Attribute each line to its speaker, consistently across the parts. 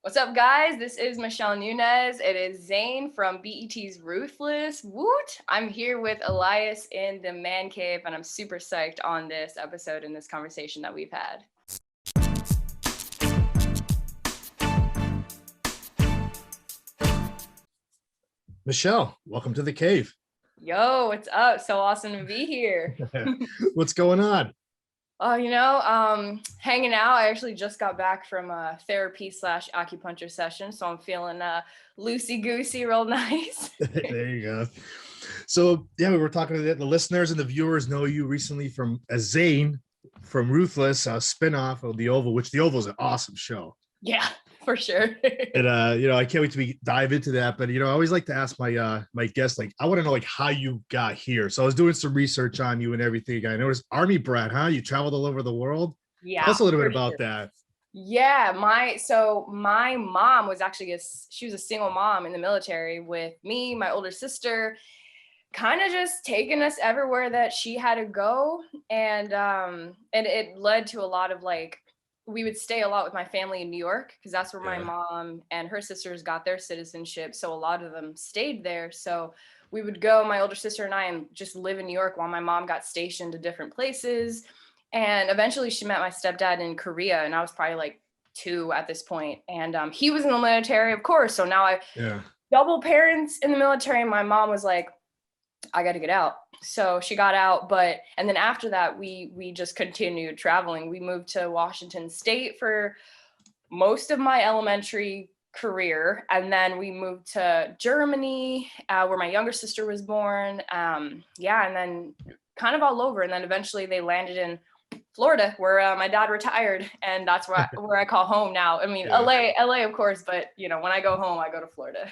Speaker 1: What's up, guys? This is Michelle Nuñez. It is Zane from BET's Ruthless. Woot! I'm here with Elias in the man cave, and I'm super psyched on this episode and this conversation that we've had.
Speaker 2: Michelle, welcome to the cave.
Speaker 1: Yo, what's up? So awesome to be here.
Speaker 2: What's going on?
Speaker 1: Oh, hanging out. I actually just got back from a therapy / acupuncture session, so I'm feeling loosey-goosey, real nice.
Speaker 2: There you go. So yeah, we were talking to the listeners and the viewers know you recently from Zane from Ruthless, a spinoff of The Oval, which The Oval is an awesome show.
Speaker 1: Yeah, for sure.
Speaker 2: And I can't wait to dive into that. But I always like to ask my guests, like, I want to know like how you got here. So I was doing some research on you and everything. I noticed Army brat, huh? You traveled all over the world.
Speaker 1: Yeah.
Speaker 2: Tell us a little bit about that.
Speaker 1: Yeah, my mom was actually she was a single mom in the military with me, my older sister, kind of just taking us everywhere that she had to go, and it led to a lot of we would stay a lot with my family in New York because that's where my mom and her sisters got their citizenship, so a lot of them stayed there. So we would go, my older sister and I, and just live in New York while my mom got stationed to different places. And eventually she met my stepdad in Korea, and I was probably like 2 at this point. And he was in the military, of course. So now I double parents in the military. And my mom was like, I got to get out. So she got out. And then after that, we just continued traveling. We moved to Washington State for most of my elementary career. And then we moved to Germany, where my younger sister was born. And then kind of all over. And then eventually they landed in Florida, where my dad retired, and that's where I call home now. I mean, LA, of course, but when I go home, I go to Florida.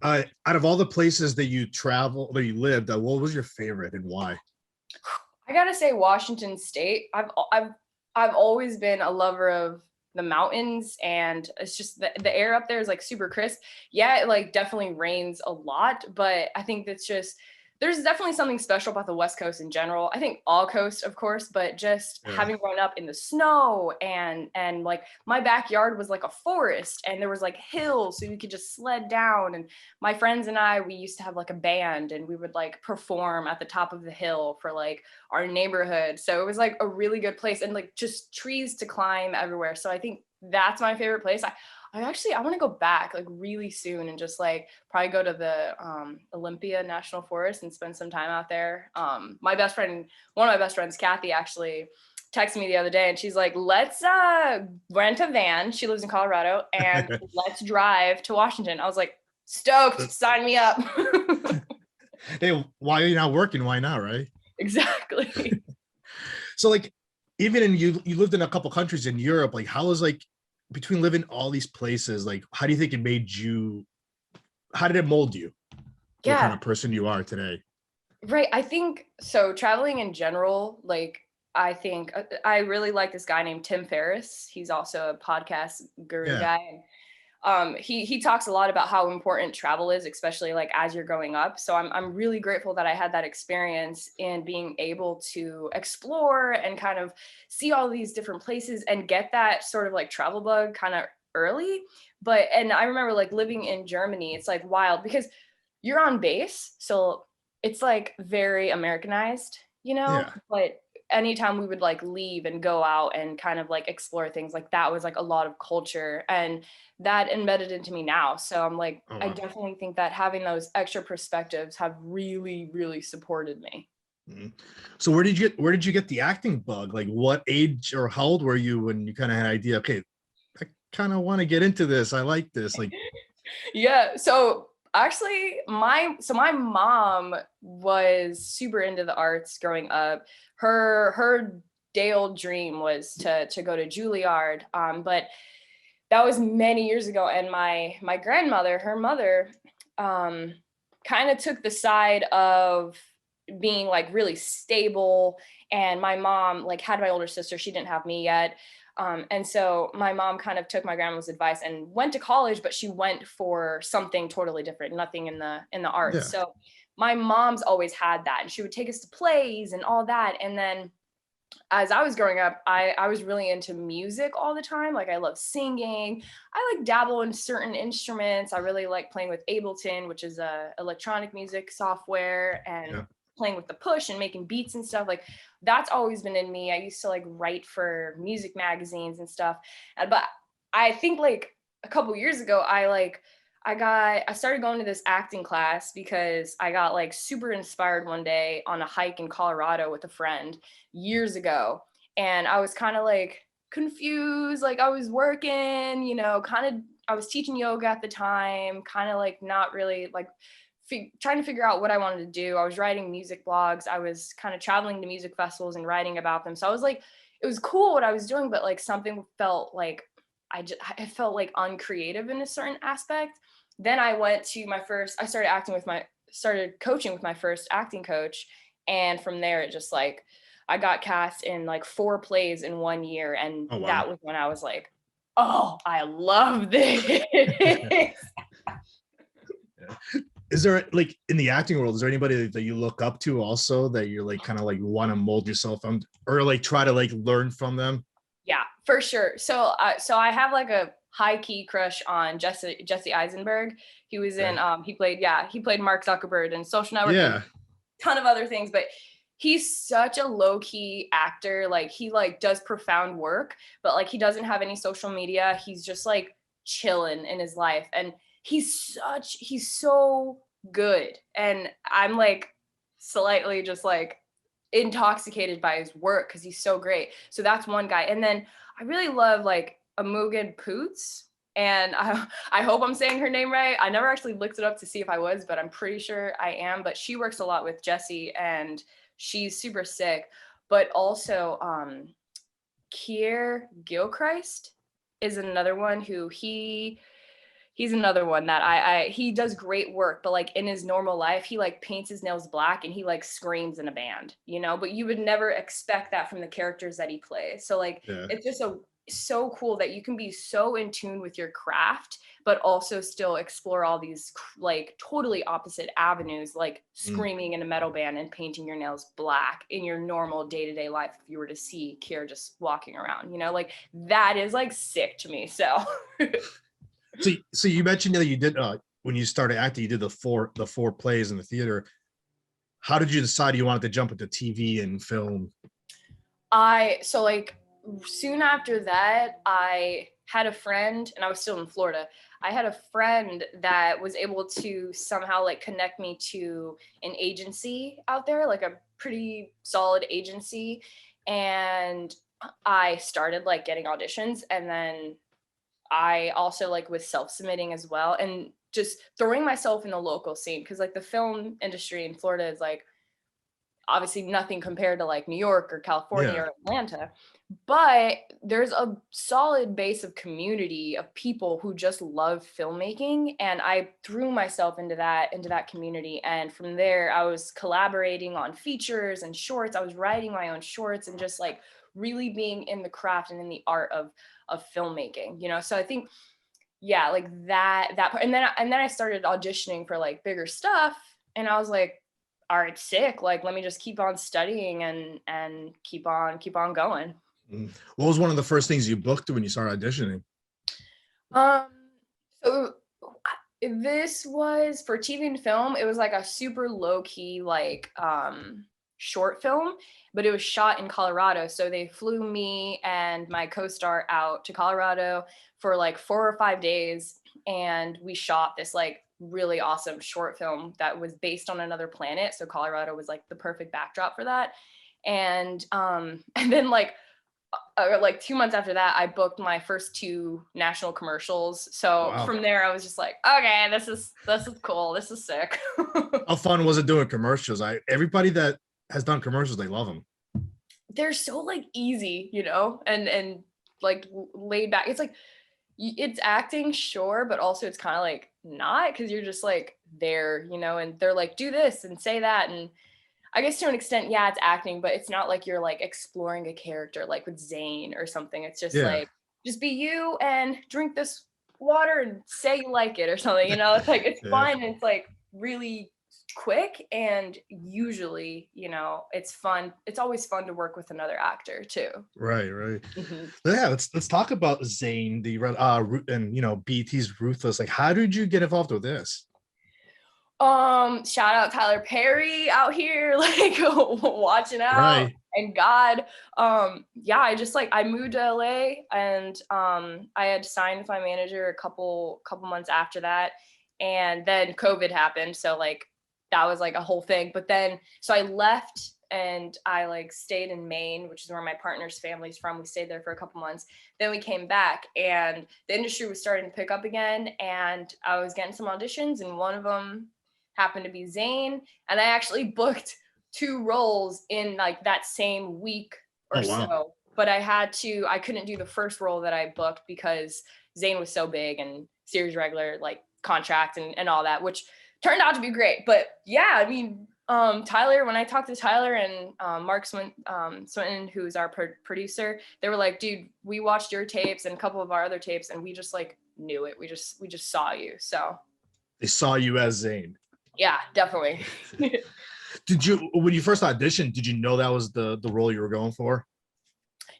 Speaker 2: Out of all the places that you travel, that you lived, what was your favorite and why?
Speaker 1: I gotta say Washington State. I've always been a lover of the mountains, and it's just the air up there is like super crisp. Yeah, it like definitely rains a lot, but I think that's just, there's definitely something special about the West Coast in general. I think all coasts, of course, but just having grown up in the snow and like my backyard was like a forest, and there was like hills, so you could just sled down. And my friends and I, we used to have like a band, and we would like perform at the top of the hill for like our neighborhood. So it was like a really good place, and like just trees to climb everywhere. So I think that's my favorite place. I want to go back like really soon and just like probably go to the Olympia National Forest and spend some time out there. One of my best friends, Kathy, actually texted me the other day, and she's like, let's rent a van. She lives in Colorado, and let's drive to Washington. I was like, stoked, sign me up.
Speaker 2: Hey, why are you not working? Why not, right?
Speaker 1: Exactly.
Speaker 2: So like, even in you lived in a couple countries in Europe, like how was like between living all these places, like how do you think it made you, how did it mold you to the kind of person you are today?
Speaker 1: Right. I think so. Traveling in general, like I think I really like this guy named Tim Ferriss. He's also a podcast guru guy. He talks a lot about how important travel is, especially like as you're growing up. So I'm really grateful that I had that experience in being able to explore and kind of see all these different places and get that sort of like travel bug kind of early. And I remember like living in Germany, it's like wild because you're on base. So it's like very Americanized, but anytime we would like leave and go out and kind of like explore things, like that was like a lot of culture, and that embedded into me now. So I'm like, I definitely think that having those extra perspectives have really, really supported me.
Speaker 2: Mm-hmm. So where did you get the acting bug? Like what age or how old were you when you kind of had an idea, okay, I kind of want to get into this, I like this? Like
Speaker 1: So actually my mom was super into the arts growing up. Her day old dream was to go to Juilliard, but that was many years ago. And my grandmother, her mother, kind of took the side of being like really stable. And my mom like had my older sister, she didn't have me yet. And so my mom kind of took my grandma's advice and went to college, but she went for something totally different, nothing in the arts. So my mom's always had that, and she would take us to plays and all that. And then as I was growing up, I was really into music all the time. Like I love singing. I like dabble in certain instruments. I really like playing with Ableton, which is a electronic music software, and
Speaker 2: Yeah.
Speaker 1: playing with the push and making beats and stuff. Like that's always been in me. I used to like write for music magazines and stuff. But I think like a couple years ago, I started going to this acting class because I got like super inspired one day on a hike in Colorado with a friend years ago. And I was kind of like confused, like I was working, I was teaching yoga at the time, kind of like not really like trying to figure out what I wanted to do. I was writing music blogs. I was kind of traveling to music festivals and writing about them. So I was like, it was cool what I was doing, but like something felt like I felt like uncreative in a certain aspect. Then I started coaching with my first acting coach. And from there, it just like, I got cast in like 4 plays in 1 year. And
Speaker 2: Oh, wow.
Speaker 1: that was when I was like, oh, I love this.
Speaker 2: Is there like in the acting world, is there anybody that you look up to also that you're like kind of like want to mold yourself on or like try to like learn from them?
Speaker 1: Yeah, for sure. So I have like a high key crush on Jesse Eisenberg. He was in he played Mark Zuckerberg in Social Network and a ton of other things, but he's such a low key actor. Like he like does profound work, but like he doesn't have any social media. He's just like chilling in his life, and he's so good. And I'm like slightly just like intoxicated by his work because he's so great. So that's one guy. And then I really love like Amugen Poots. And I hope I'm saying her name right. I never actually looked it up to see if I was, but I'm pretty sure I am. But she works a lot with Jesse and she's super sick. But also Kier Gilchrist is another one who he's another one that he does great work, but like in his normal life, he like paints his nails black and he like screams in a band, but you would never expect that from the characters that he plays. So like, it's just so cool that you can be so in tune with your craft, but also still explore all these like totally opposite avenues, like screaming in a metal band and painting your nails black in your normal day-to-day life. If you were to see Kier just walking around, like that is like sick to me. So
Speaker 2: So you mentioned that you did when you started acting, you did the four plays in the theater. How did you decide you wanted to jump into TV and film?
Speaker 1: So like soon after that, I had a friend, and I was still in Florida. I had a friend that was able to somehow like connect me to an agency out there, like a pretty solid agency. And I started like getting auditions, and then I also like was self-submitting as well, and just throwing myself in the local scene, because like the film industry in Florida is like obviously nothing compared to like New York or California or Atlanta, but there's a solid base of community of people who just love filmmaking, and I threw myself into that community. And from there I was collaborating on features and shorts. I was writing my own shorts and just like really being in the craft and in the art of filmmaking, so I think like that part. And then I started auditioning for like bigger stuff, and I was like, all right, sick, like let me just keep on studying and keep on going.
Speaker 2: What was one of the first things you booked when you started auditioning?
Speaker 1: So this was for TV and film. It was like a super low key like short film, but it was shot in Colorado. So they flew me and my co-star out to Colorado for like 4 or 5 days, and we shot this like really awesome short film that was based on another planet. So Colorado was like the perfect backdrop for that. And then like 2 months after that, I booked my first 2 national commercials. So from there, I was just like, okay, this is cool. This is sick.
Speaker 2: How fun was it doing commercials? Everybody that has done commercials, they love them.
Speaker 1: They're so like easy, and like laid back. It's like, it's acting, sure, but also it's kind of like not, because you're just like there, and they're like, do this and say that. And I guess to an extent, yeah, it's acting, but it's not like you're like exploring a character like with Zane or something. It's just like, just be you and drink this water and say you like it or something, It's like, it's fun. And it's like really quick, and usually, it's fun. It's always fun to work with another actor too.
Speaker 2: Right. Yeah, let's talk about Zane, the and BT's Ruthless. Like, how did you get involved with this?
Speaker 1: Shout out Tyler Perry out here, like watching out.
Speaker 2: Right.
Speaker 1: And God, yeah, I moved to LA, and I had signed with my manager a couple months after that, and then COVID happened, so like that was like a whole thing. But then so I left and I like stayed in Maine, which is where my partner's family's from. We stayed there for a couple months. Then we came back, and the industry was starting to pick up again, and I was getting some auditions, and one of them happened to be Zane, and I actually booked 2 roles in like that same week or so. But I couldn't do the first role that I booked because Zane was so big and series regular, like contract and all that, which turned out to be great. But yeah, I mean, Tyler, when I talked to Tyler and Mark Swinton, who's our producer, they were like, dude, we watched your tapes and a couple of our other tapes, and we just like knew it. We just saw you. So
Speaker 2: they saw you as Zane.
Speaker 1: Yeah, definitely.
Speaker 2: Did you, when you first auditioned, did you know that was the role you were going for?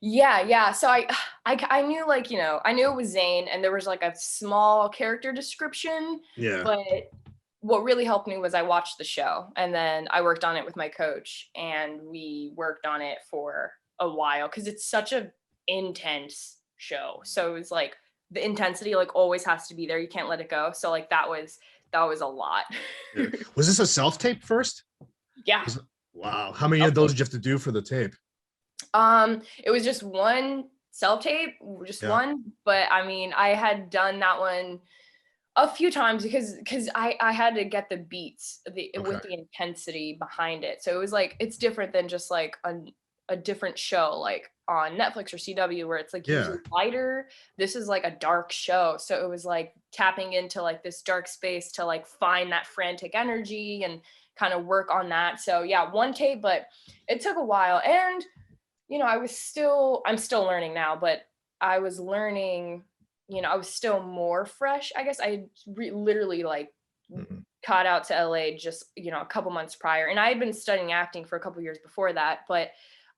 Speaker 1: Yeah. So I knew, like, I knew it was Zane, and there was like a small character description.
Speaker 2: Yeah.
Speaker 1: But what really helped me was I watched the show, and then I worked on it with my coach, and we worked on it for a while because it's such a intense show. So it was like the intensity like always has to be there. You can't let it go. So like that was a lot.
Speaker 2: Yeah. Was this a self-tape first?
Speaker 1: Yeah.
Speaker 2: Wow. How many of those did you have to do for the tape?
Speaker 1: It was just one self-tape, one. But I mean, I had done that one a few times because I had to get the beats with the intensity behind it. So it was like, it's different than just like a different show like on Netflix or CW where it's like usually lighter. This is like a dark show. So it was like tapping into like this dark space to like find that frantic energy and kind of work on that. So yeah, one tape, but it took a while. And, I'm still learning now, but I was learning, I was still more fresh. I guess I literally like got out to LA just, a couple months prior. And I had been studying acting for a couple years before that, but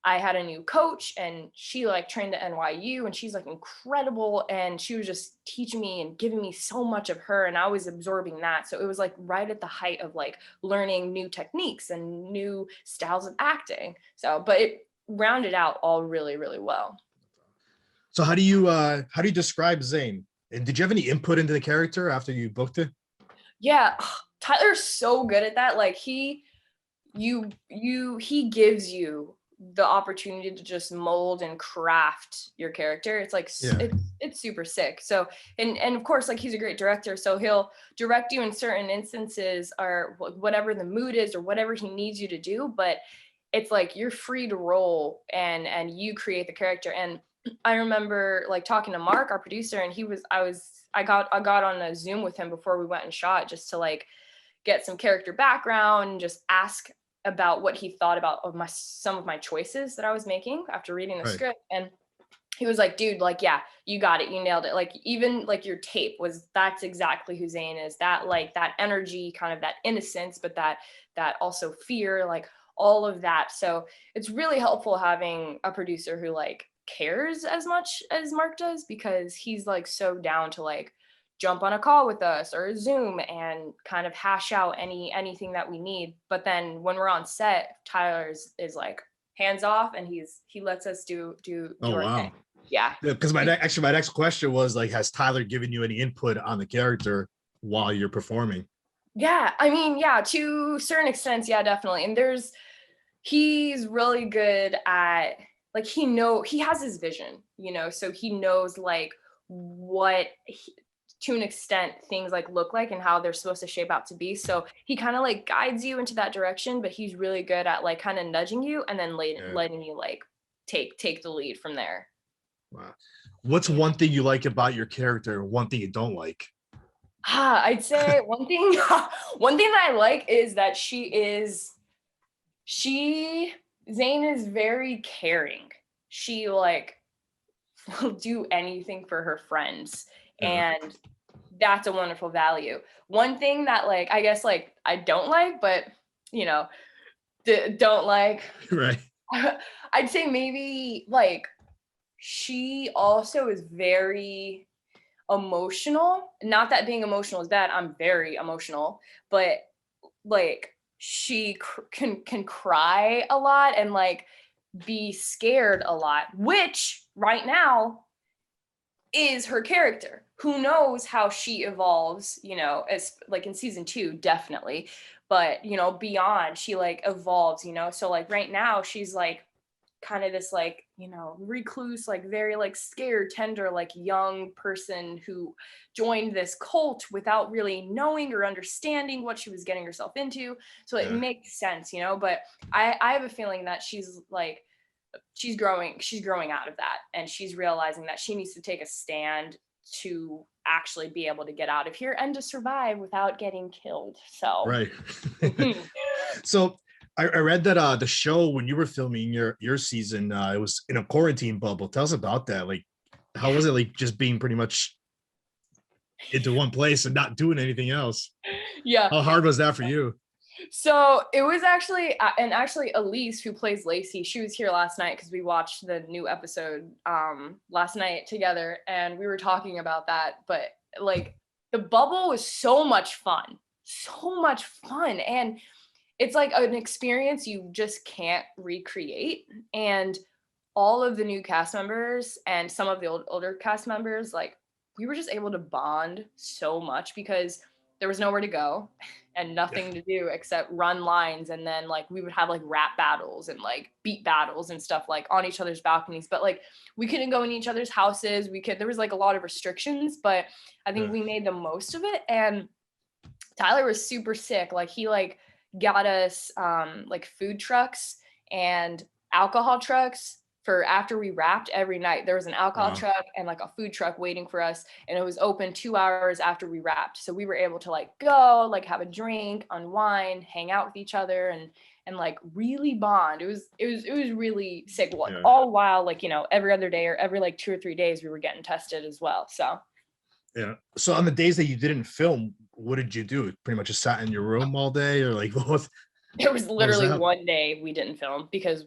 Speaker 1: I had a new coach, and she like trained at NYU, and she's like incredible. And she was just teaching me and giving me so much of her, and I was absorbing that. So it was like right at the height of like learning new techniques and new styles of acting. So, but it rounded out all really, really well.
Speaker 2: So how do you describe Zane? And did you have any input into the character after you booked it?
Speaker 1: Yeah, Tyler's so good at that. Like he gives you the opportunity to just mold and craft your character. It's like it's super sick. So and of course, like, he's a great director, so he'll direct you in certain instances or whatever the mood is or whatever he needs you to do, but it's like you're free to roll and you create the character. And I remember like talking to Mark, our producer, and I got on a Zoom with him before we went and shot just to like get some character background and just ask about what he thought about some of my choices that I was making after reading the script. And he was like, dude, like, yeah, you got it. You nailed it. Like, even like your tape that's exactly who Zane is. That like that energy, kind of that innocence, but that also fear, like all of that. So it's really helpful having a producer who like cares as much as Mark does, because he's like so down to like jump on a call with us or a Zoom and kind of hash out anything that we need. But then when we're on set, Tyler is like hands off, and he lets us do our thing. Yeah.
Speaker 2: Because my next question was like, has Tyler given you any input on the character while you're performing?
Speaker 1: Yeah, I mean, yeah, to certain extents, yeah, definitely. And he's really good at like, he has his vision, so he knows like what to an extent things like look like and how they're supposed to shape out to be. So he kind of like guides you into that direction, but he's really good at like kind of nudging you and then letting you like take the lead from there.
Speaker 2: Wow. What's one thing you like about your character? One thing you don't like?
Speaker 1: I'd say one thing that I like is that Zane is very caring. She like will do anything for her friends. And that's a wonderful value. One thing that like, I guess like I don't like, but you know, don't like,
Speaker 2: Right.
Speaker 1: I'd say maybe like she also is very emotional. Not that being emotional is bad. I'm very emotional, but like she can cry a lot and like be scared a lot, which right now is her character. Who knows how she evolves, you know, as like in season 2, definitely. But, you know, beyond, she like evolves, you know. So like right now she's like kind of this like, you know, recluse, like very like scared, tender, like young person who joined this cult without really knowing or understanding what she was getting herself into. So it makes sense, you know. But I have a feeling that she's growing out of that, and she's realizing that she needs to take a stand to actually be able to get out of here and to survive without getting killed. So
Speaker 2: Right. So I read that the show, when you were filming your season, it was in a quarantine bubble. Tell us about that. Like, how was it like just being pretty much into one place and not doing anything else?
Speaker 1: yeah.
Speaker 2: How hard was that for you?
Speaker 1: So it was actually, and actually Elise, who plays Lacey, she was here last night because we watched the new episode last night together, and we were talking about that. But like the bubble was so much fun, and it's like an experience you just can't recreate. And all of the new cast members and some of the older cast members, like we were just able to bond so much because there was nowhere to go and nothing to do except run lines. And then like we would have like rap battles and like beat battles and stuff like on each other's balconies. But like we couldn't go in each other's houses. There was like a lot of restrictions, but I think we made the most of it. And Tyler was super sick. Like he like got us like food trucks and alcohol trucks for after we wrapped every night. There was an alcohol truck and like a food truck waiting for us, and it was open 2 hours after we wrapped. So we were able to like go, like have a drink, unwind, hang out with each other, and like really bond. It was really sick. All while like, you know, every other day or every like 2 or 3 days we were getting tested as well. So
Speaker 2: yeah. So on the days that you didn't film, what did you do? Pretty much just sat in your room all day, or like what was?
Speaker 1: There was literally one day we didn't film because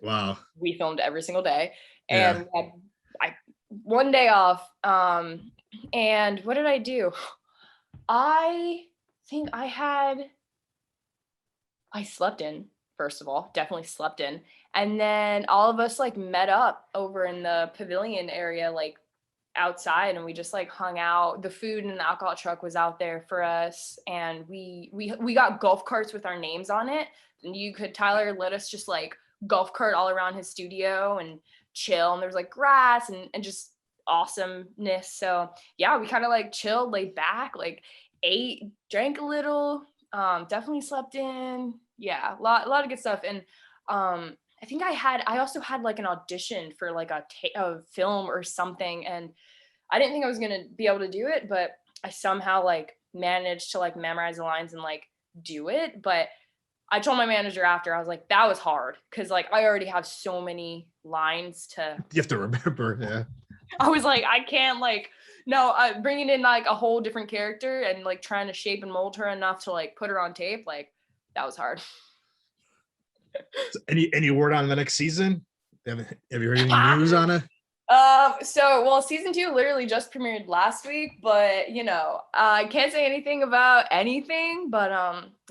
Speaker 1: we filmed every single day, and we had one day off. And what did I do? I think I slept in, first of all, definitely slept in. And then all of us like met up over in the pavilion area, like outside, and we just like hung out. The food and the alcohol truck was out there for us, and we got golf carts with our names on it. And Tyler let us just like golf cart all around his studio and chill, and there's like grass and just awesomeness. So yeah, we kind of like chilled, laid back, like ate, drank a little, definitely slept in. Yeah, a lot of good stuff. And I think I also had like an audition for like a film or something, and I didn't think I was gonna be able to do it, but I somehow like managed to like memorize the lines and like do it. But I told my manager after, I was like, that was hard because like I already have so many lines to.
Speaker 2: You have to remember, yeah.
Speaker 1: I was like, I can't like, no, bringing in like a whole different character and like trying to shape and mold her enough to like put her on tape, like that was hard.
Speaker 2: So any word on the next season? Have you heard any news on it?
Speaker 1: So season 2 literally just premiered last week, but you know, I can't say anything about anything, but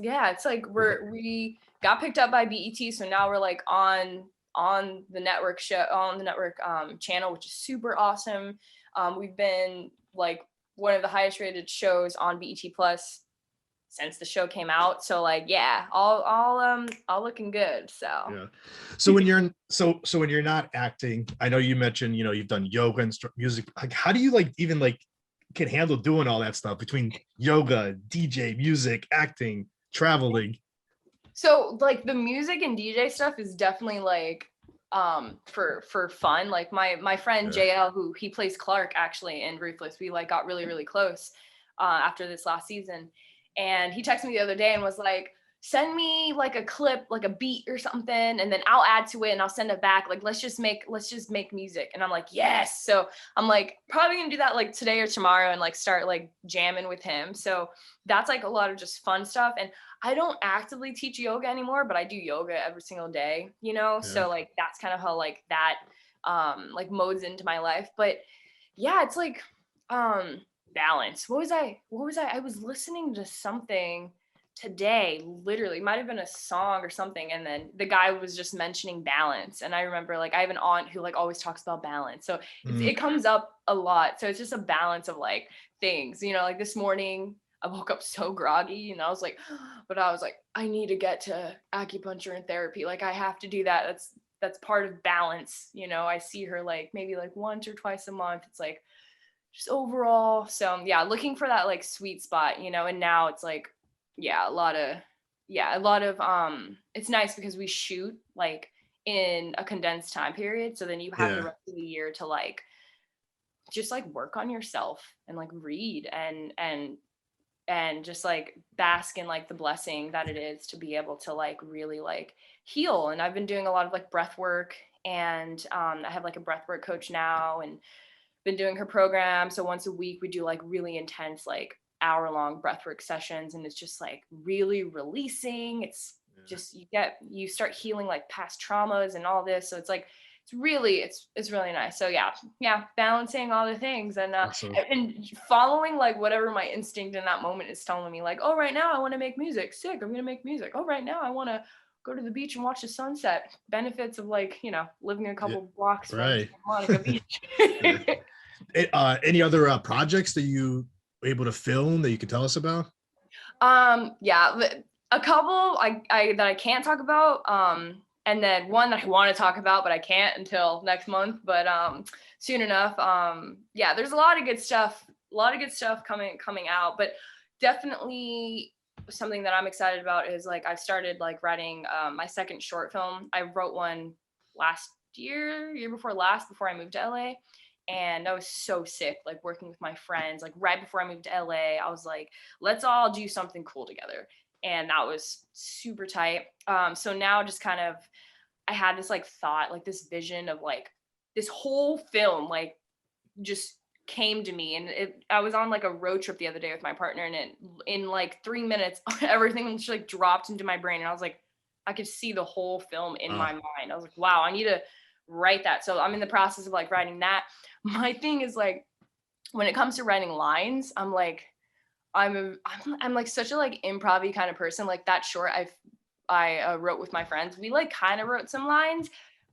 Speaker 1: yeah, it's like we got picked up by BET, so now we're like on the network channel, which is super awesome. We've been like one of the highest rated shows on BET Plus since the show came out. So like, yeah, all looking good. So
Speaker 2: yeah. So when you're not acting, I know you mentioned, you know, you've done yoga and music. Like, how do you like even like can handle doing all that stuff between yoga, DJ, music, acting, traveling?
Speaker 1: So like the music and DJ stuff is definitely like for fun. Like my friend JL, who he plays Clark actually in Ruthless, we like got really close after this last season. And he texted me the other day and was like, send me like a clip, like a beat or something, and then I'll add to it and I'll send it back. Like, let's just make music. And I'm like, yes. So I'm like probably gonna do that like today or tomorrow and like start like jamming with him. So that's like a lot of just fun stuff. And I don't actively teach yoga anymore, but I do yoga every single day, you know?
Speaker 2: Yeah.
Speaker 1: So like that's kind of how like that like modes into my life. But yeah, it's like balance. What was I was listening to something today, literally, might have been a song or something, and then the guy was just mentioning balance, and I remember like I have an aunt who like always talks about balance, so it comes up a lot. So it's just a balance of like things, you know, like this morning I woke up so groggy and I was like I need to get to acupuncture and therapy, like I have to do that. That's part of balance, you know. I see her like maybe like once or twice a month. It's like just overall. So yeah, looking for that like sweet spot, you know. And now it's like a lot of it's nice because we shoot like in a condensed time period, so then you have the rest of the year to like just like work on yourself and like read and just like bask in like the blessing that it is to be able to like really like heal. And I've been doing a lot of like breath work, and I have like a breath work coach now and been doing her program. So once a week we do like really intense like hour-long breathwork sessions, and it's just like really releasing. It's just you start healing like past traumas and all this. So it's like it's really nice. So yeah, balancing all the things and
Speaker 2: Awesome.
Speaker 1: and following like whatever my instinct in that moment is telling me. Like, oh, right now I want to make music. Sick, I'm gonna make music. Oh, right now I want to go to the beach and watch the sunset. Benefits of like, you know, living a couple blocks from Santa Monica Beach.
Speaker 2: Any other projects that you were able to film that you could tell us about?
Speaker 1: Yeah, a couple I that I can't talk about. And then one that I want to talk about, but I can't until next month. But soon enough. Yeah, there's a lot of good stuff coming out. But definitely something that I'm excited about is like I've started like writing my second short film. I wrote one last year before last, before I moved to LA. And I was so sick, like working with my friends, like right before I moved to LA, I was like, let's all do something cool together. And that was super tight. So now just kind of, I had this like thought, like this vision of like this whole film, like just came to me. And I was on like a road trip the other day with my partner, and in like 3 minutes, everything just like dropped into my brain. And I was like, I could see the whole film in my mind. I was like, wow, I need to write that. So I'm in the process of like writing that. My thing is like, when it comes to writing lines, I'm like, I'm like such a like improv-y kind of person. Like that short I wrote with my friends, we like kind of wrote some lines,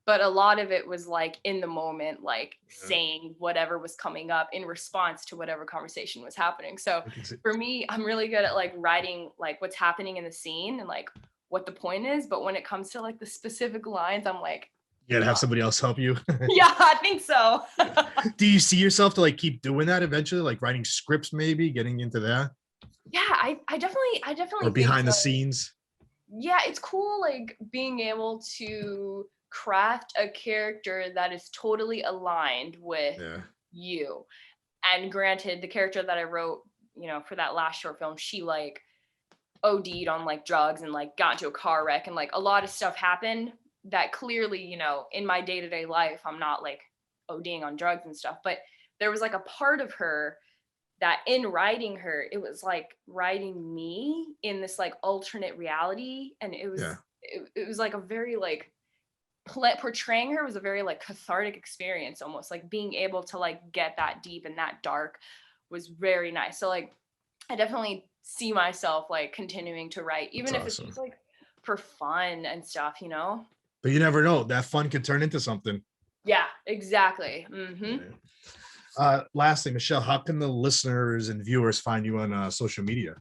Speaker 1: but a lot of it was like in the moment, like saying whatever was coming up in response to whatever conversation was happening. So for me, I'm really good at like writing like what's happening in the scene and like what the point is. But when it comes to like the specific lines, I'm like,
Speaker 2: you gotta have somebody else help you.
Speaker 1: Yeah, I think so.
Speaker 2: Do you see yourself to like keep doing that eventually, like writing scripts, maybe getting into that?
Speaker 1: Yeah, I definitely
Speaker 2: Or behind
Speaker 1: think
Speaker 2: the
Speaker 1: so.
Speaker 2: scenes?
Speaker 1: Yeah, it's cool like being able to craft a character that is totally aligned with you. And granted, the character that I wrote, you know, for that last short film, she like OD'd on like drugs and like got into a car wreck, and like a lot of stuff happened that clearly, you know, in my day-to-day life, I'm not like ODing on drugs and stuff. But there was like a part of her that in writing her, it was like writing me in this like alternate reality. And it was it was like a very like portraying her was a very like cathartic experience, almost like being able to like get that deep and that dark was very nice. So like I definitely see myself like continuing to write, even if it's just like for fun and stuff, you know.
Speaker 2: But you never know, that fun could turn into something.
Speaker 1: Yeah, exactly.
Speaker 2: Lastly, Michelle, how can the listeners and viewers find you on social media?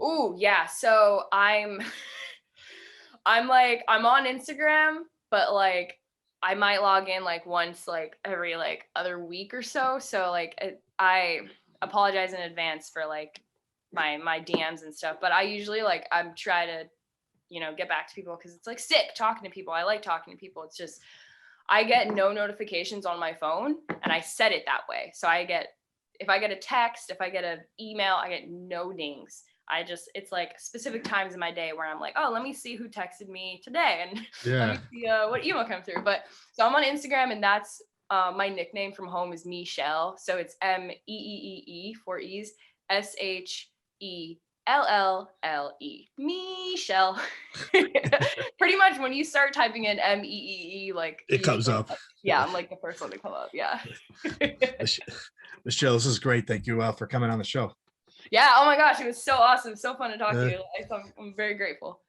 Speaker 1: Oh yeah, so I'm on Instagram, but like I might log in like once like every like other week or so. So like I apologize in advance for like my DMs and stuff, but I usually like I'm try to, you know, get back to people because it's like sick talking to people. I like talking to people. It's just I get no notifications on my phone, and I set it that way. So if I get a text, if I get an email, I get no dings. it's like specific times in my day where I'm like, oh, let me see who texted me today and let
Speaker 2: Yeah.
Speaker 1: me see what email come through. But so I'm on Instagram, and that's my nickname from home is Michelle. So it's Meee, 4 E's, Shelllle, Michelle. Pretty much when you start typing in Meee, like
Speaker 2: It comes up.
Speaker 1: Yeah, I'm like the first one to come up. Yeah.
Speaker 2: Michelle, this is great. Thank you for coming on the show.
Speaker 1: Yeah. Oh my gosh, it was so awesome. So fun to talk to you. I'm very grateful.